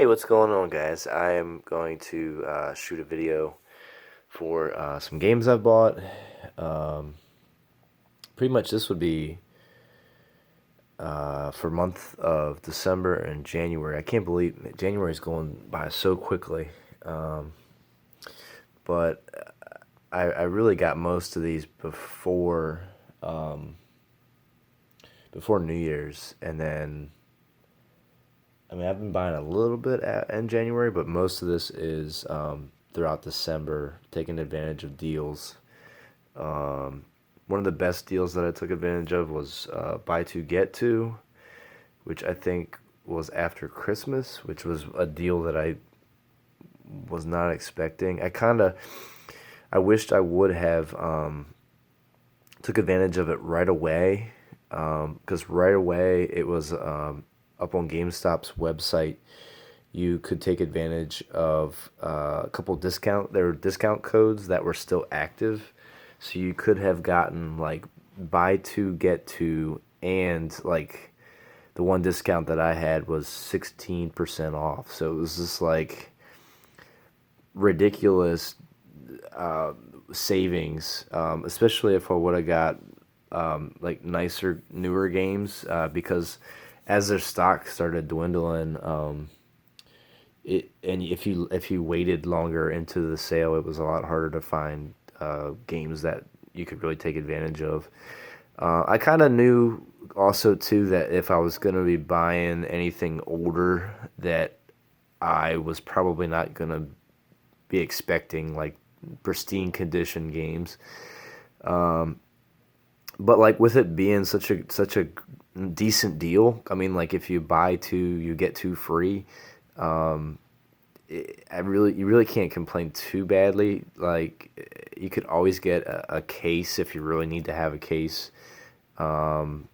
Hey, what's going on, guys? I am going to shoot a video for some games I've bought. Um, Pretty much this would be for month of December and January. I can't believe January is going by so quickly. Um, but I really got most of these um, before New Year's, and then I've been buying a little bit in January, but most of this is throughout December, taking advantage of deals. Um, One of the best deals that I took advantage of was buy two get two, which I think was after Christmas, which was a deal that I was not expecting. I wished I would have took advantage of it right away, because right away it was up on GameStop's website. You could take advantage of a couple there were discount codes that were still active, so you could have gotten like buy two get two, and like the one discount that I had was 16% off. So it was just like ridiculous savings, especially if I would have got like nicer, newer games, because as their stock started dwindling, and if you waited longer into the sale, it was a lot harder to find games that you could really take advantage of. I kind of knew also too that if I was going to be buying anything older, that I was probably not going to be expecting like pristine condition games. But like with it being such a decent deal, I mean, like if you buy two, you get two free. You really can't complain too badly. Like you could always get a case if you really need to have a case, for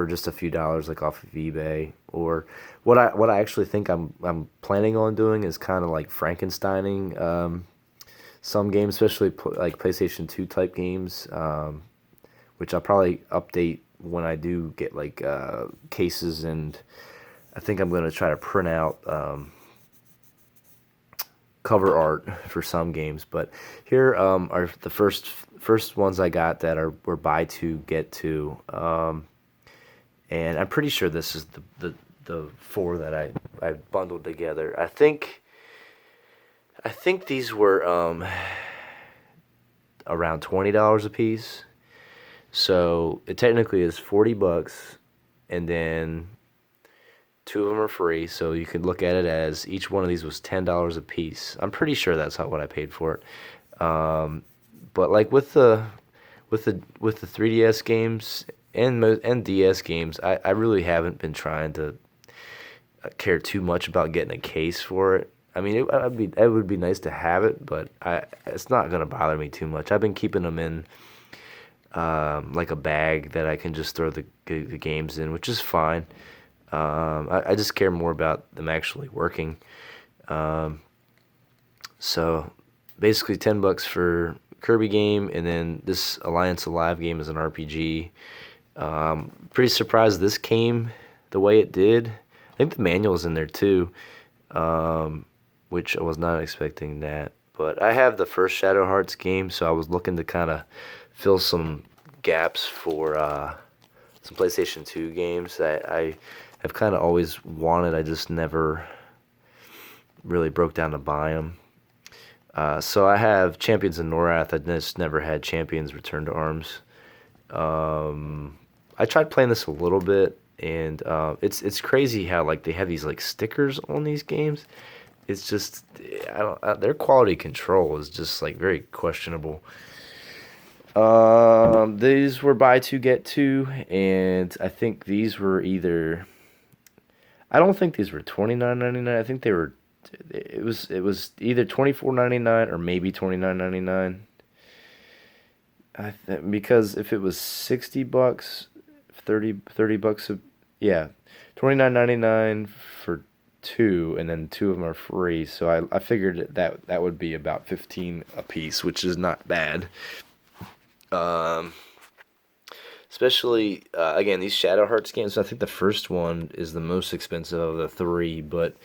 just a few dollars, like off of eBay. Or what I actually think I'm planning on doing is kind of like Frankensteining some games, especially like PlayStation 2 type games, which I'll probably update when I do get like cases, and I think I'm going to try to print out cover art for some games. But here are the first ones I got that were buy two get two, and I'm pretty sure this is the four that I bundled together. I think these were around $20 a piece. So it technically is $40, and then two of them are free. So you could look at it as each one of these was $10 a piece. I'm pretty sure that's what I paid for it. But like with the 3DS games and DS games, I really haven't been trying to care too much about getting a case for it. I mean, it would be nice to have it, but it's not gonna bother me too much. I've been keeping them in like a bag that I can just throw the games in, which is fine. I just care more about them actually working. So basically, $10 for Kirby game, and then this Alliance Alive game is an RPG. Pretty surprised this came the way it did. I think the manual's in there too, which I was not expecting that. But I have the first Shadow Hearts game, so I was looking to kind of fill some gaps for some PlayStation 2 games that I have kind of always wanted. I just never really broke down to buy them. So I have Champions of Norath. I just never had Champions Return to Arms. I tried playing this a little bit, and it's crazy how like they have these like stickers on these games. It's just their quality control is just like very questionable. These were buy two get two, and I think these were either. I don't think these were $29.99. I think they were. It was either $24.99 or maybe $29.99. Because if it was $60, 30 bucks yeah, $29.99 for two, and then two of them are free. So I figured that would be about 15 a piece, which is not bad. Um, especially again these Shadow Hearts games. I think the first one is the most expensive of the three, but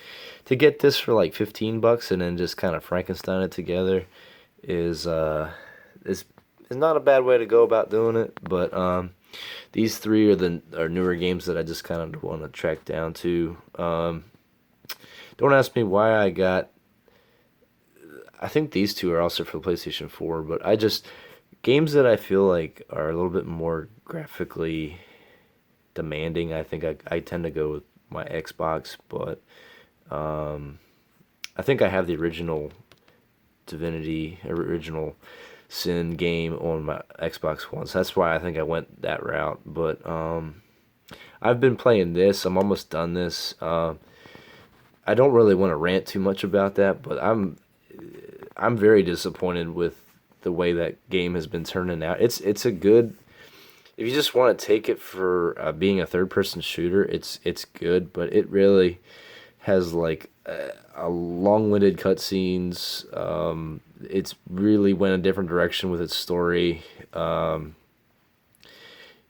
to get this for like $15 and then just kind of Frankenstein it together is is is not a bad way to go about doing it. But these three are newer games that I just kind of want to track down to. Don't ask me why I got. I think these two are also for the PlayStation 4, but I just games that I feel like are a little bit more graphically demanding. I think I tend to go with my Xbox, but I think I have the original Divinity, original Sin game on my Xbox One, so that's why I think I went that route. But I've been playing this. I'm almost done this. I don't really want to rant too much about that, but I'm very disappointed with the way that game has been turning out. It's a good, if you just want to take it for being a third person shooter, it's good, but it really has like a long-winded cutscenes. It's really went a different direction with its story.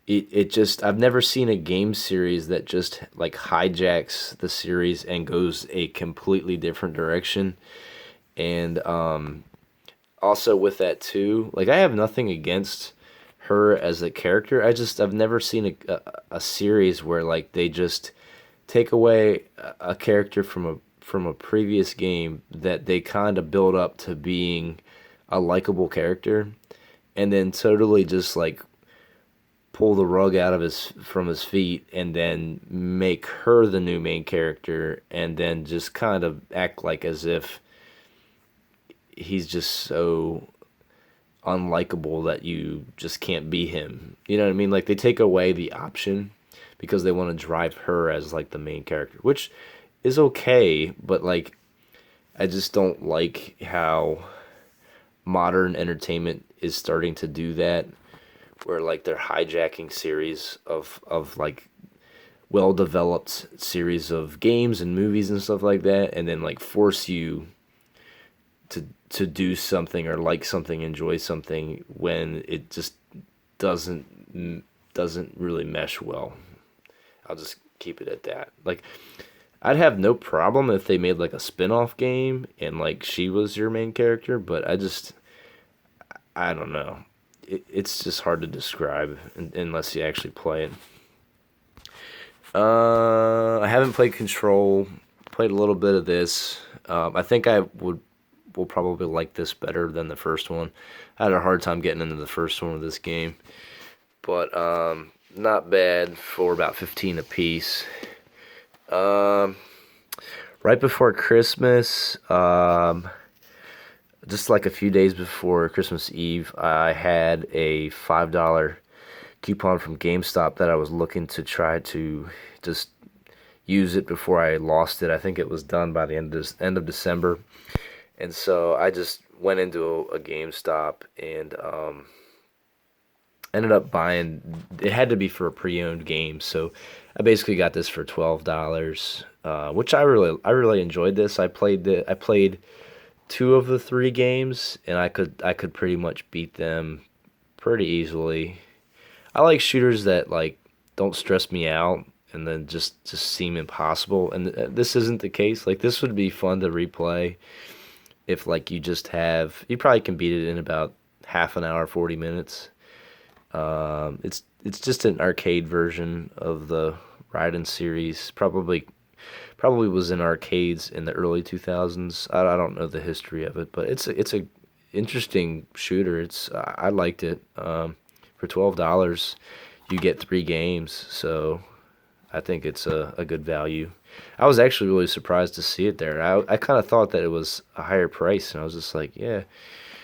It just, I've never seen a game series that just like hijacks the series and goes a completely different direction. And also with that too, like I have nothing against her as a character. I've never seen a series where like they just take away a character from a previous game that they kind of build up to being a likable character, and then totally just like pull the rug out of his from his feet and then make her the new main character, and then just kind of act like as if he's just so unlikable that you just can't be him. You know what I mean? Like they take away the option because they want to drive her as like the main character, which is okay, but like I just don't like how modern entertainment is starting to do that, where like they're hijacking series of like well developed series of games and movies and stuff like that, and then like force you to do something or like something, enjoy something when it just doesn't really mesh well. I'll just keep it at that. Like I'd have no problem if they made like a spin-off game and like she was your main character, but I don't know. It's just hard to describe unless you actually play it. I haven't played Control. Played a little bit of this. I think I will probably like this better than the first one. I had a hard time getting into the first one of this game, but not bad for about 15 apiece. Right before Christmas, just like a few days before Christmas Eve, I had a $5 coupon from GameStop that I was looking to try to just use it before I lost it. I think it was done by the end of December. And so I just went into a GameStop and ended up buying. It had to be for a pre-owned game, so I basically got this for $12, which I really enjoyed this. I played two of the three games, and I could pretty much beat them pretty easily. I like shooters that like don't stress me out and then just seem impossible. And this isn't the case. Like this would be fun to replay if like you probably can beat it in about half an hour, 40 minutes. It's just an arcade version of the Raiden series. Probably was in arcades in the early 2000s. I don't know the history of it, but it's a interesting shooter. I liked it. For $12, you get three games, so I think it's a good value. I was actually really surprised to see it there. I kind of thought that it was a higher price, and I was just like, yeah,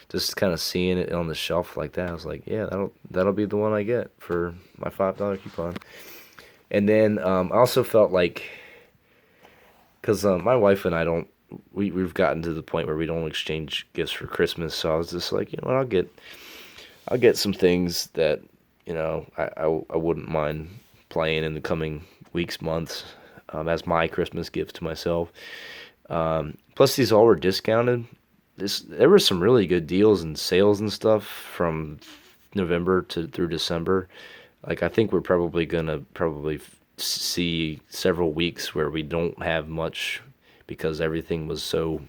just kind of seeing it on the shelf like that. I was like, yeah, that'll be the one I get for my $5 coupon. And then I also felt like, because my wife and I don't, we've gotten to the point where we don't exchange gifts for Christmas, so I was just like, you know what, I'll get some things that, you know, I wouldn't mind playing in the coming weeks, months, as my Christmas gift to myself. Plus, these all were discounted. There were some really good deals and sales and stuff from November through December. Like I think we're probably gonna see several weeks where we don't have much because everything was so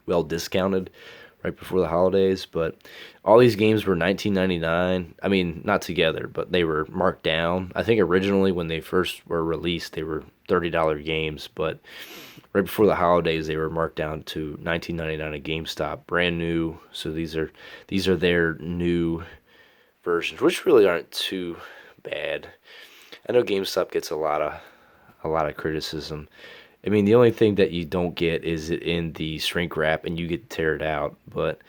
well discounted right before the holidays. But all these games were 19.99. I mean, not together, but they were marked down. I think originally when they first were released, they were $30 games, but right before the holidays, they were marked down to 19.99 at GameStop, brand new. So these are their new versions, which really aren't too bad. I know GameStop gets a lot of criticism. I mean, the only thing that you don't get is it in the shrink wrap, and you get to tear it out. But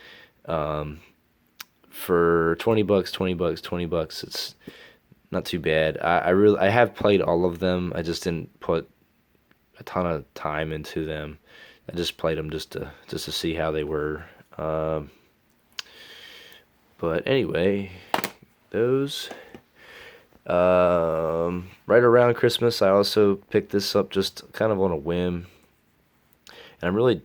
for 20 bucks, 20 bucks, 20 bucks, it's not too bad. I have played all of them. I just didn't put a ton of time into them. I just played them just to see how they were. But anyway, those. Right around Christmas, I also picked this up just kind of on a whim, and I'm really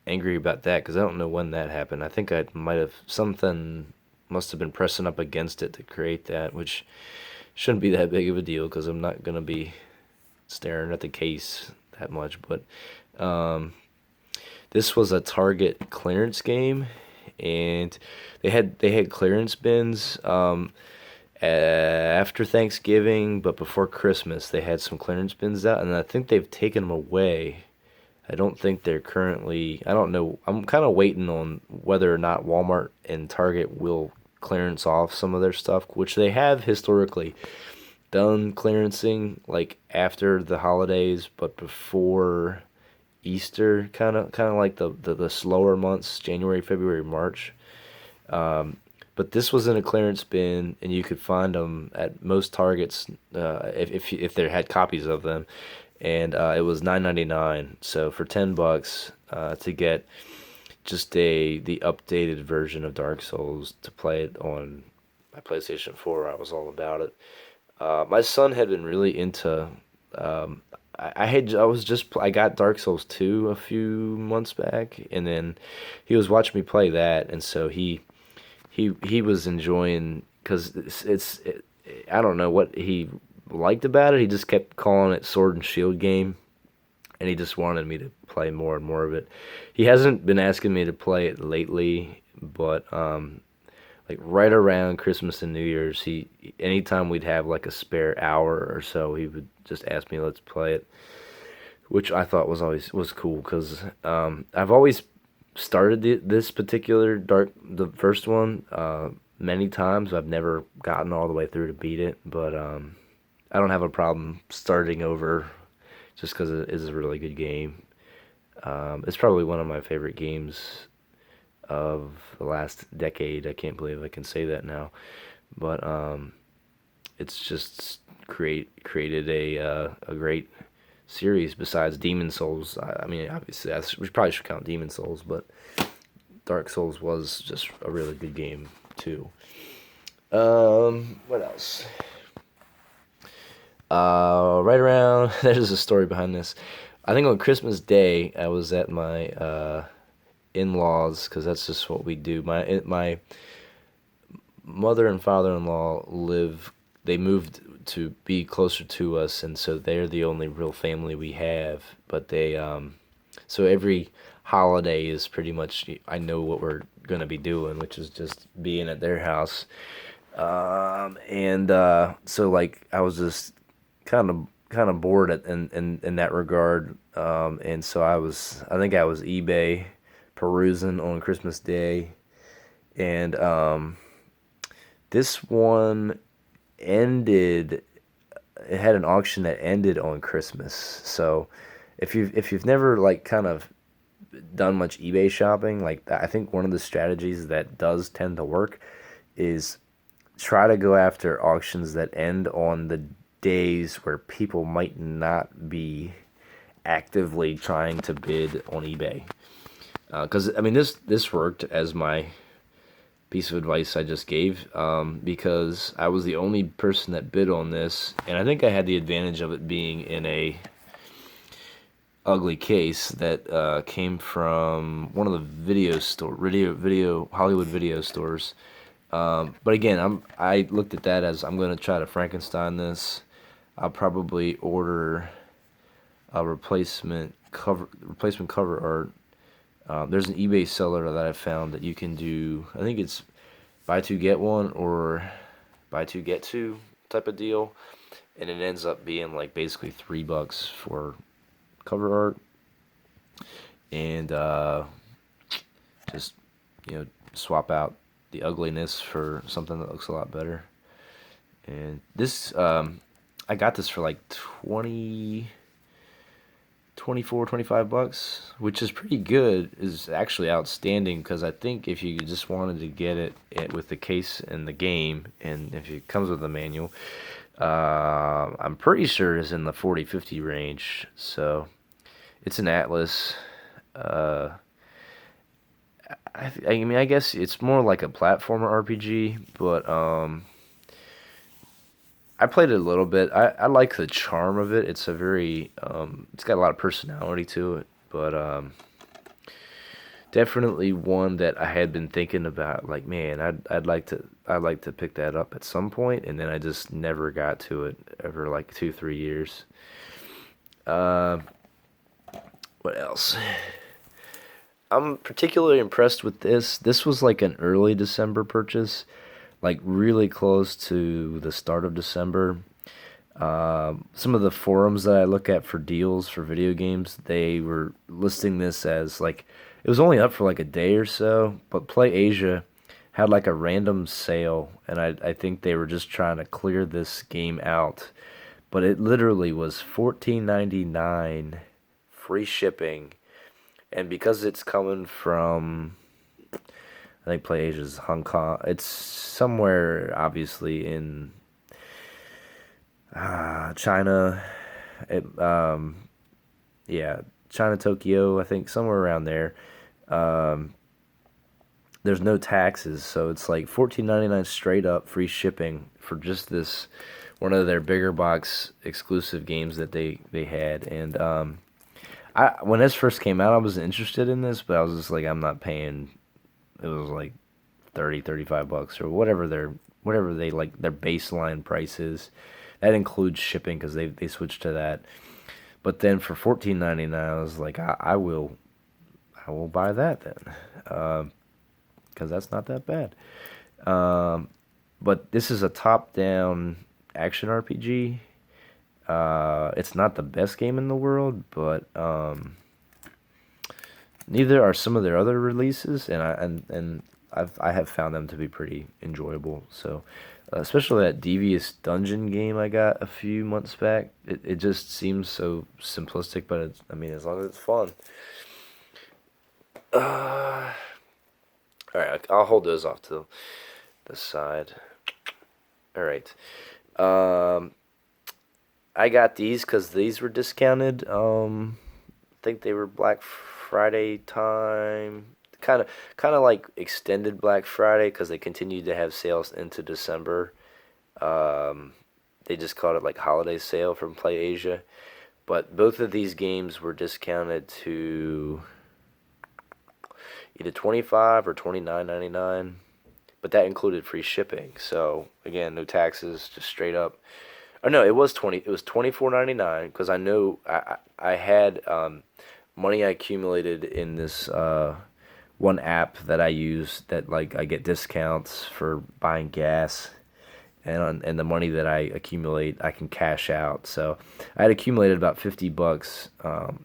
angry about that because I don't know when that happened. I think I might have something must have been pressing up against it to create that, which shouldn't be that big of a deal because I'm not gonna be staring at the case that much. But this was a Target clearance game, and they had clearance bins. After Thanksgiving, but before Christmas, they had some clearance bins out, and I think they've taken them away. I don't think they're currently. I don't know. I'm kind of waiting on whether or not Walmart and Target will clearance off some of their stuff, which they have historically done clearancing like after the holidays, but before Easter, kind of like the slower months, January, February, March. But this was in a clearance bin, and you could find them at most Targets if they had copies of them, and it was 9.99. So for $10 to get just the updated version of Dark Souls to play it on my PlayStation 4, I was all about it. My son had been really into. I got Dark Souls 2 a few months back, and then he was watching me play that, and so he was enjoying because I don't know what he liked about it. He just kept calling it Sword and Shield game, and he just wanted me to play more and more of it. He hasn't been asking me to play it lately, but like right around Christmas and New Year's, he anytime we'd have like a spare hour or so, he would just ask me, let's play it, which I thought was cool because I've always started this particular the first one many times. I've never gotten all the way through to beat it, but I don't have a problem starting over just because it is a really good game. It's probably one of my favorite games of the last decade. I can't believe I can say that now, but it's just created a great series besides Demon Souls. I mean, obviously, we probably should count Demon Souls, but Dark Souls was just a really good game too. What else? Right around there's a story behind this. I think on Christmas Day, I was at my in-laws because that's just what we do. My mother and father-in-law live. They moved to be closer to us, and so they're the only real family we have. But so every holiday is pretty much I know what we're gonna be doing, which is just being at their house. And so like I was just kind of bored in that regard. And so I think I was eBay perusing on Christmas Day, and this one ended. It had an auction that ended on Christmas. So if you've never like kind of done much eBay shopping, like I think one of the strategies that does tend to work is try to go after auctions that end on the days where people might not be actively trying to bid on eBay. Because I mean, this worked as my piece of advice I just gave, because I was the only person that bid on this, and I think I had the advantage of it being in a ugly case that came from one of the video Hollywood video stores, But again, I looked at that as I'm gonna try to Frankenstein this. I'll probably order a replacement cover art. There's an eBay seller that I found that you can do. I think it's buy two get one or buy two get two type of deal, and it ends up being like basically $3 for cover art, and just swap out the ugliness for something that looks a lot better. And this I got this for like 25 bucks, which is pretty good, is actually outstanding, because I think if you just wanted to get it with the case and the game, and if it comes with a manual, I'm pretty sure it's in the 40-50 range. So it's an Atlas. Uh, I mean, I guess it's more like a platformer RPG, but I played it a little bit. I like the charm of it. It's a very it's got a lot of personality to it, but definitely one that I had been thinking about. Like, man, I'd like to pick that up at some point, and then I just never got to it over like 2-3 years. Uh, what else? I'm particularly impressed with this. This was like an early December purchase, like really close to the start of December. Some of the forums that I look at for deals for video games, they were listing this as like it was only up for like a day or so, but Play Asia had like a random sale, and I think they were just trying to clear this game out. But it literally was 14.99 free shipping, and because it's coming from I think Play Asia's Hong Kong, it's somewhere obviously in China. It, yeah, China, Tokyo, I think somewhere around there. Um, there's no taxes, so it's like 14.99 straight up free shipping for just this one of their bigger box exclusive games that they had. And I when this first came out, I was interested in this, but I was just like, I'm not paying. It was like 30-35 bucks or whatever they like their baseline price is. That includes shipping because they switched to that. But then for 14.99, I was like, I will buy that then, because that's not that bad. Um, but this is a top-down action RPG. It's not the best game in the world, but neither are some of their other releases, and I have found them to be pretty enjoyable. So, especially that Devious Dungeon game I got a few months back, it just seems so simplistic, but I mean, as long as it's fun. Uh, all right, I'll hold those off to the side. All right. Um, I got these because these were discounted. I think they were Black Friday time. Kind of like extended Black Friday because they continued to have sales into December. Um, they just called it like holiday sale from Play Asia. But both of these games were discounted to either 25 or 29.99. But that included free shipping. So again, no taxes, just straight up. Oh no, it was 20. It was 24.99 because I know I had money I accumulated in this one app that I use that like I get discounts for buying gas, and the money that I accumulate I can cash out. So I had accumulated about 50 bucks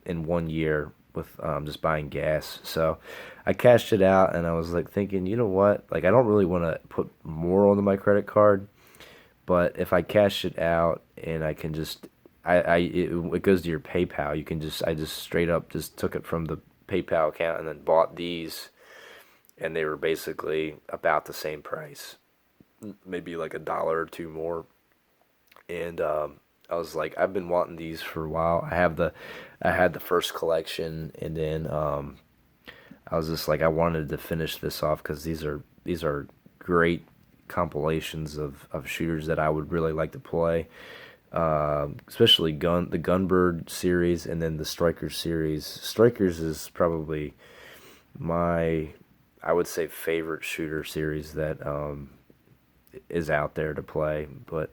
in 1 year with just buying gas. So I cashed it out, and I was like thinking, you know what? Like, I don't really want to put more onto my credit card, but if I cash it out and I can just it goes to your PayPal. You can just I just straight up just took it from the PayPal account and then bought these, and they were basically about the same price, maybe like a dollar or two more. And I was like, I've been wanting these for a while. I had the first collection, and then I was just like, I wanted to finish this off because these are great compilations of shooters that I would really like to play. Especially the Gunbird series, and then the Strikers series. Strikers is probably my I would say, favorite shooter series that is out there to play. But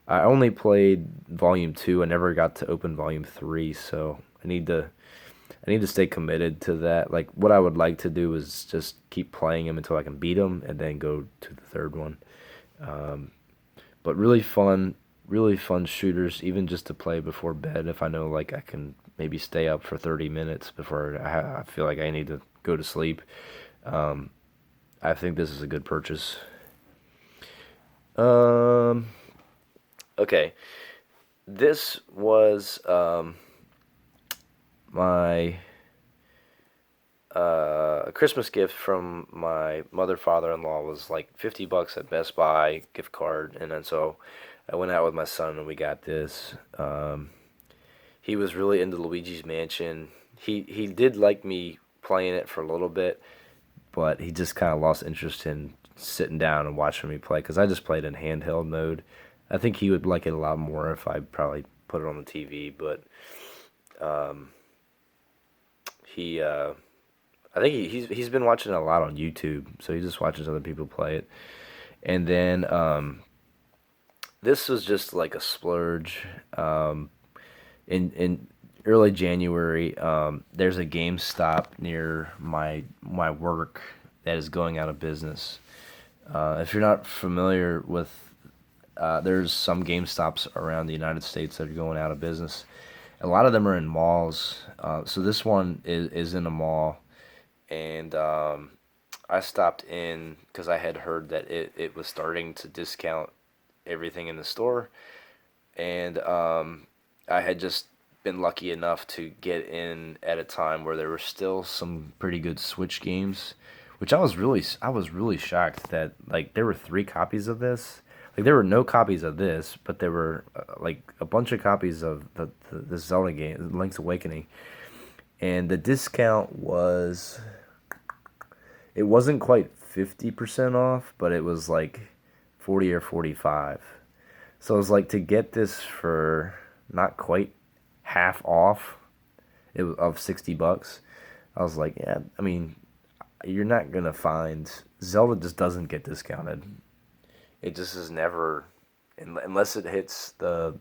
I only played Volume 2. I never got to open Volume 3, so I need to stay committed to that. Like, what I would like to do is just keep playing them until I can beat them, and then go to the third one. Um, but really fun shooters, even just to play before bed. If I know like I can maybe stay up for 30 minutes before I feel like I need to go to sleep. Um, I think this is a good purchase. Um, okay, this was my a Christmas gift from my mother, father-in-law was like $50 at Best Buy gift card, and then so I went out with my son and we got this. He was really into Luigi's Mansion. He did like me playing it for a little bit, but he just kind of lost interest in sitting down and watching me play because I just played in handheld mode. I think he would like it a lot more if I probably put it on the TV, but um, he I think he's been watching a lot on YouTube, so he just watches other people play it. And then this was just like a splurge. In early January, there's a GameStop near my work that is going out of business. If you're not familiar with, there's some GameStops around the United States that are going out of business. A lot of them are in malls. So this one is in a mall, and I stopped in because I had heard that it was starting to discount everything in the store, and I had just been lucky enough to get in at a time where there were still some pretty good Switch games, which I was really shocked that like there were 3 copies of this. Like there were no copies of this, but there were like a bunch of copies of the Zelda game, Link's Awakening, and the discount was, it wasn't quite 50% off, but it was like 40 or 45. So it was like to get this for not quite half off, it was of $60. I was like, yeah, I mean, you're not gonna find, Zelda just doesn't get discounted. It just is never, unless it hits the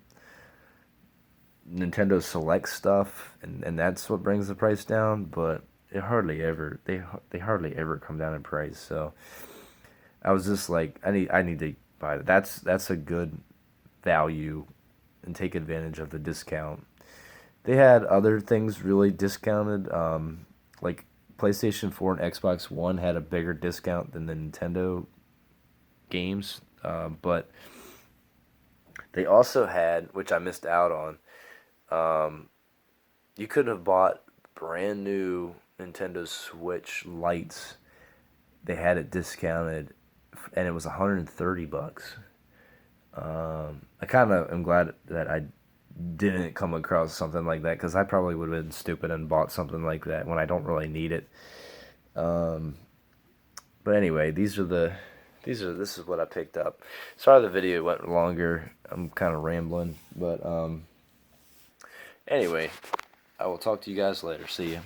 Nintendo Select stuff, and that's what brings the price down. But it hardly ever, they hardly ever come down in price. So I was just like, I need to buy that. That's a good value, and take advantage of the discount. They had other things really discounted, like PlayStation 4 and Xbox One had a bigger discount than the Nintendo games, but they also had, which I missed out on, you could have bought brand new Nintendo Switch lights. They had it discounted, and it was $130. I kind of am glad that I didn't come across something like that, because I probably would have been stupid and bought something like that when I don't really need it. Um, but anyway, this is what I picked up. Sorry the video went longer. I'm kind of rambling, but anyway, I will talk to you guys later. See ya.